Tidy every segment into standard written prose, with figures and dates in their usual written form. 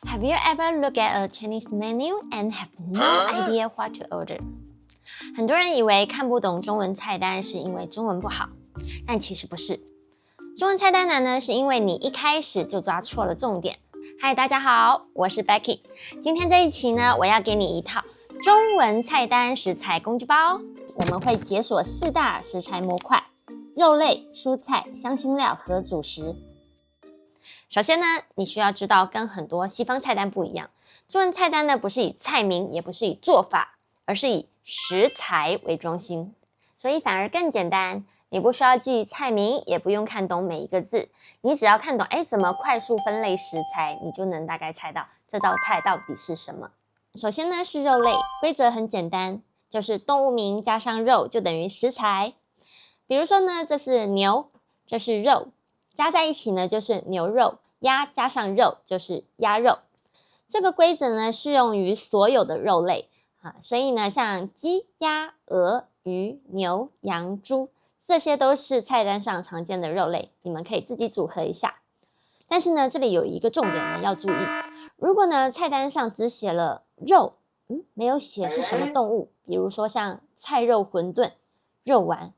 Have you ever looked at a Chinese menu and have no idea what to order? 很多人以为看不懂中文菜单是因为中文不好，但其实不是。中文菜单难呢，是因为你一开始就抓错了重点。嗨，大家好，我是 Becky。今天这一期呢，我要给你一套中文菜单食材工具包。我们会解锁4大食材模块：肉类、蔬菜、香辛料和主食。首先呢，你需要知道跟很多西方菜单不一样，中文菜单呢不是以菜名，也不是以做法，而是以食材为中心，所以反而更简单。你不需要记菜名，也不用看懂每一个字，你只要看懂怎么快速分类食材，你就能大概猜到这道菜到底是什么。首先呢是肉类，规则很简单，就是动物名加上肉就等于食材。比如说呢，这是牛，这是肉，加在一起呢就是牛肉，鸭加上肉就是鸭肉。这个规则呢适用于所有的肉类所以呢像鸡、鸭、鹅、鱼、牛、羊、猪，这些都是菜单上常见的肉类，你们可以自己组合一下。但是呢这里有一个重点呢要注意，如果呢菜单上只写了肉，没有写是什么动物，比如说像菜肉馄饨、肉丸，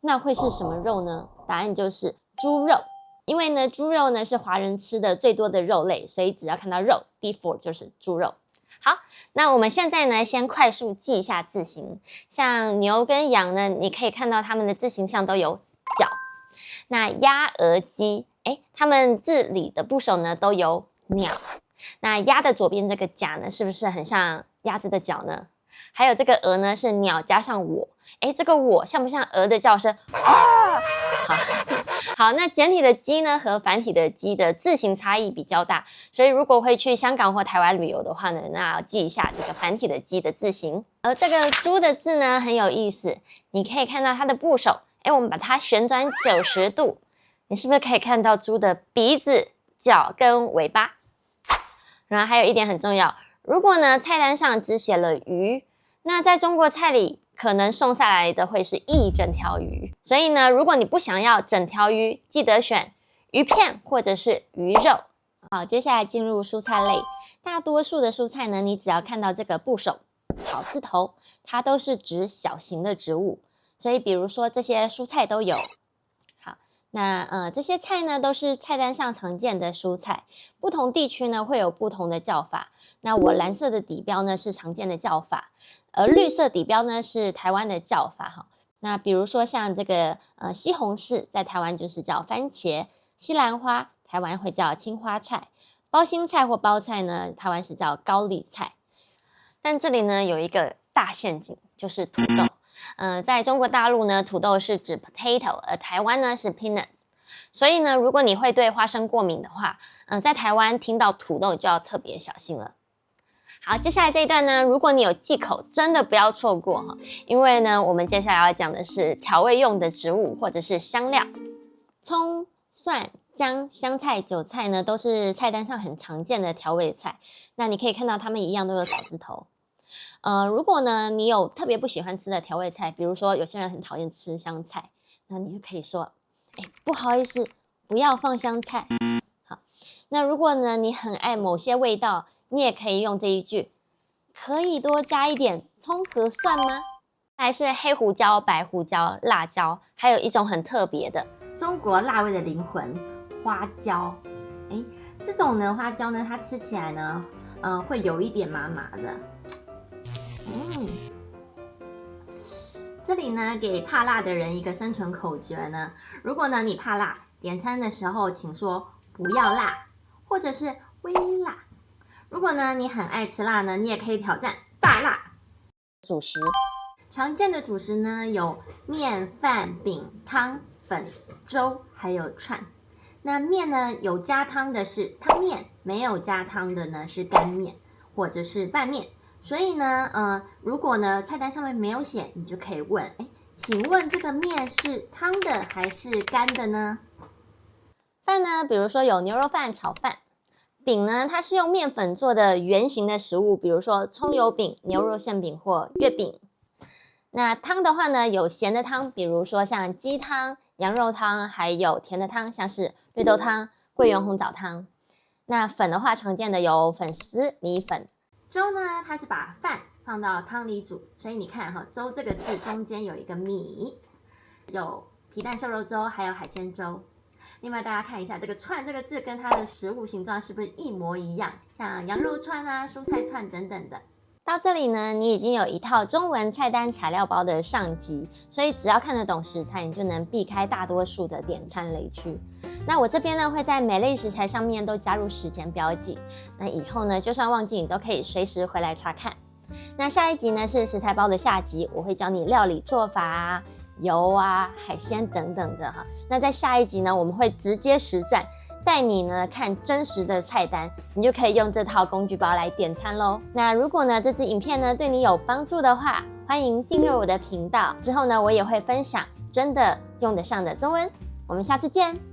那会是什么肉呢？答案就是猪肉。因为呢猪肉呢是华人吃的最多的肉类，所以只要看到肉 default 就是猪肉。好，那我们现在呢先快速记一下字形。像牛跟羊呢，你可以看到它们的字形上都有角。那鸭、鹅、鸡，它们字里的部首呢都有鸟。那鸭的左边这个甲呢，是不是很像鸭子的脚呢？还有这个鹅呢是鸟加上我，这个我像不像鹅的叫声？好，那简体的鸡呢和繁体的鸡的字形差异比较大，所以如果会去香港或台湾旅游的话呢，那要记一下这个繁体的鸡的字形。而这个猪的字呢很有意思，你可以看到它的部首，我们把它旋转90度，你是不是可以看到猪的鼻子、脚跟尾巴？然后还有一点很重要，如果呢菜单上只写了鱼，那在中国菜里可能送下来的会是一整条鱼，所以呢如果你不想要整条鱼，记得选鱼片或者是鱼肉。好，接下来进入蔬菜类。大多数的蔬菜呢，你只要看到这个部首草字头，它都是指小型的植物，所以比如说这些蔬菜都有。好，那这些菜呢都是菜单上常见的蔬菜，不同地区呢会有不同的叫法。那我蓝色的底标呢是常见的叫法，而绿色底标呢是台湾的叫法那比如说像这个西红柿在台湾就是叫番茄，西兰花台湾会叫青花菜，包心菜或包菜呢台湾是叫高丽菜。但这里呢有一个大陷阱，就是土豆。在中国大陆呢土豆是指 potato， 而台湾呢是 peanut。所以呢如果你会对花生过敏的话，在台湾听到土豆就要特别小心了。好，接下来这一段呢，如果你有忌口，真的不要错过因为呢，我们接下来要讲的是调味用的植物或者是香料。葱、蒜、姜、香菜、韭菜呢，都是菜单上很常见的调味菜。那你可以看到它们一样都有草字头。如果呢，你有特别不喜欢吃的调味菜，比如说有些人很讨厌吃香菜，那你就可以说，不好意思，不要放香菜。好，那如果呢，你很爱某些味道，你也可以用这一句，可以多加一点葱和蒜吗？还是黑胡椒、白胡椒、辣椒，还有一种很特别的中国辣味的灵魂花椒。这种呢花椒呢，它吃起来呢，会有一点麻麻的。这里呢给怕辣的人一个生存口诀呢，如果呢你怕辣，点餐的时候请说不要辣，或者是微辣。如果呢你很爱吃辣呢，你也可以挑战大辣。主食常见的主食呢有面、饭、饼、汤、粉、粥，还有串。那面呢有加汤的是汤面，没有加汤的呢是干面或者是拌面。所以呢如果呢菜单上面没有写，你就可以问请问这个面是汤的还是干的呢？饭呢比如说有牛肉饭、炒饭。饼呢，它是用面粉做的圆形的食物，比如说葱油饼、牛肉馅饼或月饼。那汤的话呢，有咸的汤，比如说像鸡汤、羊肉汤，还有甜的汤，像是绿豆汤、桂圆红枣汤。那粉的话，常见的有粉丝、米粉。粥呢，它是把饭放到汤里煮，所以你看哈，粥这个字中间有一个米，有皮蛋瘦肉粥，还有海鲜粥。另外，大家看一下这个串这个字跟它的食物形状是不是一模一样？像羊肉串啊、蔬菜串等等的。到这里呢，你已经有一套中文菜单材料包的上集，所以只要看得懂食材，你就能避开大多数的点餐雷区。那我这边呢，会在每类食材上面都加入时间标记，那以后呢，就算忘记你都可以随时回来查看。那下一集呢是食材包的下集，我会教你料理做法啊、油啊、海鲜等等的哈。那在下一集呢，我们会直接实战，带你呢看真实的菜单，你就可以用这套工具包来点餐咯。那如果呢这支影片呢对你有帮助的话，欢迎订阅我的频道。之后呢我也会分享真的用得上的中文。我们下次见。